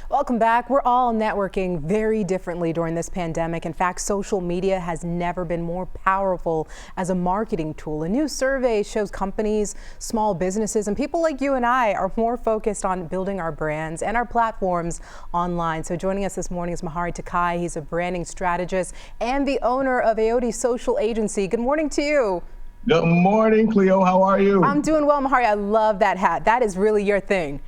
Welcome back. We're all networking very differently during this pandemic. In fact, social media has never been more powerful as a marketing tool. A new survey shows companies, small businesses, and people like you and I are more focused on building our brands and our platforms online. So joining us this morning is Mahiri Takai. He's a branding strategist and the owner of Aote Social Agency. Good morning to you. Good morning, Cleo. How are you? I'm doing well, Mahiri. I love that hat. That is really your thing.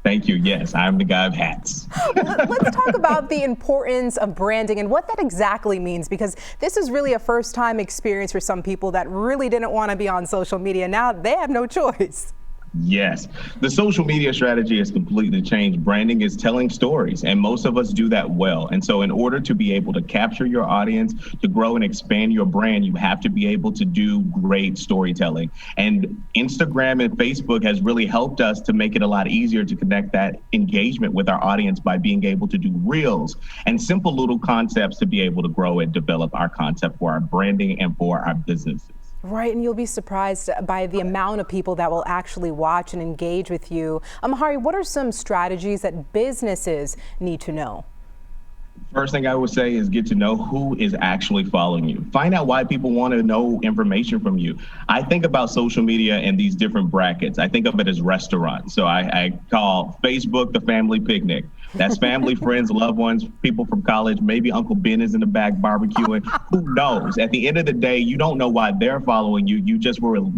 Thank you. Yes, I'm the guy of hats. Let's talk about the importance of branding and what that exactly means, because this is really a first-time experience for some people that really didn't want to be on social media. Now they have no choice. Yes, the social media strategy has completely changed. Branding is telling stories, and most of us do that well. And so in order to be able to capture your audience, to grow and expand your brand, you have to be able to do great storytelling. And Instagram and Facebook has really helped us to make it a lot easier to connect that engagement with our audience by being able to do reels and simple little concepts to be able to grow and develop our concept for our branding and for our businesses. Right, and you'll be surprised by the amount of people that will actually watch and engage with you. Mahiri, what are some strategies that businesses need to know? First thing I would say is get to know who is actually following you. Find out why people want to know information from you. I think about social media in these different brackets. I think of it as restaurants. So I call Facebook the family picnic. That's family, friends, loved ones, people from college. Maybe Uncle Ben is in the back barbecuing. Who knows? At the end of the day, you don't know why they're following you.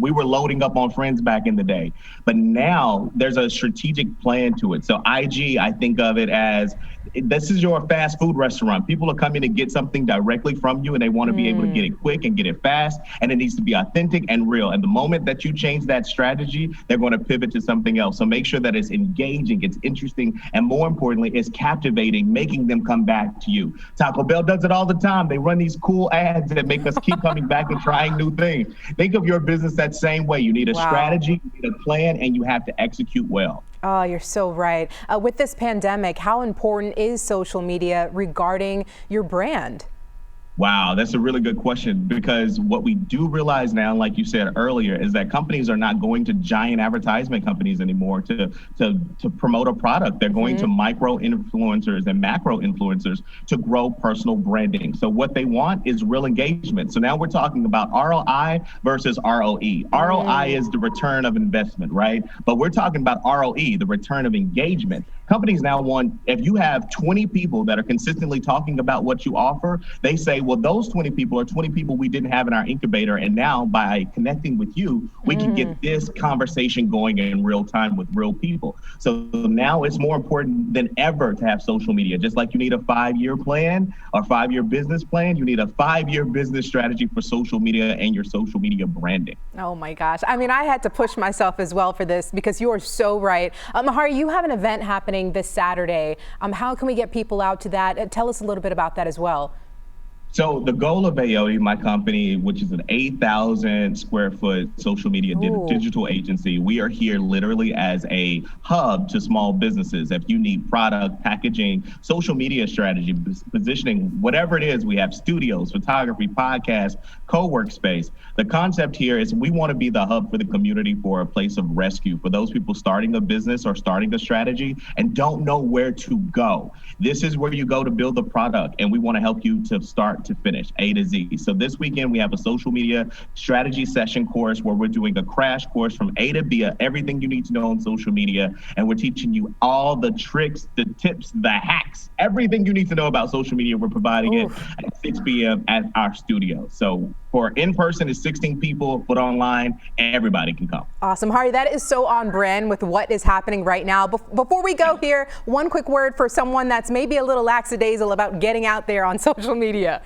We were loading up on friends back in the day. But now there's a strategic plan to it. So IG, I think of it as this is your fast food restaurant. People are coming to get something directly from you, and they want to be able to get it quick and get it fast, and it needs to be authentic and real. And the moment that you change that strategy, they're going to pivot to something else. So make sure that it's engaging, it's interesting, and more importantly, it's captivating, making them come back to you. Taco Bell does it all the time. They run these cool ads that make us keep coming back and trying new things. Think of your business that same way. You need a strategy, you need a plan, and you have to execute well. Oh, you're so right. With this pandemic, how important is social media regarding your brand? Wow, that's a really good question, because what we do realize now, like you said earlier, is that companies are not going to giant advertisement companies anymore to promote a product. They're going to micro influencers and macro influencers to grow personal branding. So what they want is real engagement. So now we're talking about ROI versus ROE. ROI is the return of investment, right? But we're talking about ROE, the return of engagement. Companies now want, if you have 20 people that are consistently talking about what you offer, they say, well, those 20 people are 20 people we didn't have in our incubator. And now by connecting with you, we can get this conversation going in real time with real people. So now it's more important than ever to have social media. Just like you need a 5-year plan or 5-year business plan, you need a 5-year business strategy for social media and your social media branding. Oh my gosh. I mean, I had to push myself as well for this, because you are so right. Mahiri, you have an event happening this Saturday. How can we get people out to that? Tell us a little bit about that as well. So the goal of Aote, my company, which is an 8,000 square foot social media digital agency, we are here literally as a hub to small businesses. If you need product, packaging, social media strategy, positioning, whatever it is, we have studios, photography, podcasts, co-work space. The concept here is we want to be the hub for the community, for a place of rescue for those people starting a business or starting a strategy and don't know where to go. This is where you go to build the product, and we want to help you to start to finish, A to Z. So this weekend we have a social media strategy session course where we're doing a crash course from A to B, everything you need to know on social media. And we're teaching you all the tricks, the tips, the hacks, everything you need to know about social media. We're providing it at 6 p.m. at our studio. So for in-person is 16 people, but online, everybody can come. Awesome. Mahiri, that is so on brand with what is happening right now. Before we go here, one quick word for someone that's maybe a little lackadaisical about getting out there on social media.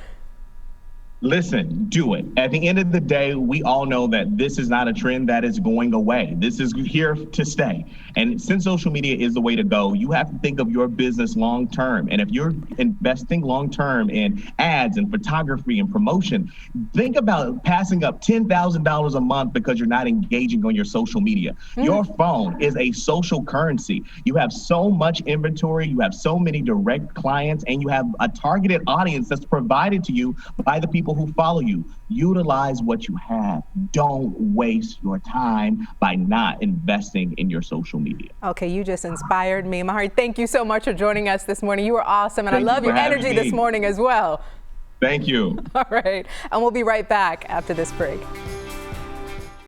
Listen, do it. At the end of the day, we all know that this is not a trend that is going away. This is here to stay. And since social media is the way to go, you have to think of your business long term. And if you're investing long term in ads and photography and promotion, think about passing up $10,000 a month because you're not engaging on your social media. Your phone is a social currency. You have so much inventory, you have so many direct clients, and you have a targeted audience that's provided to you by the people people who follow you. Utilize what you have. Don't waste your time by not investing in your social media. Okay, you just inspired me. Mahiri, thank you so much for joining us this morning. You were awesome, and Thank I love you your for having energy me. this morning as well. Thank you. All right, and we'll be right back after this break.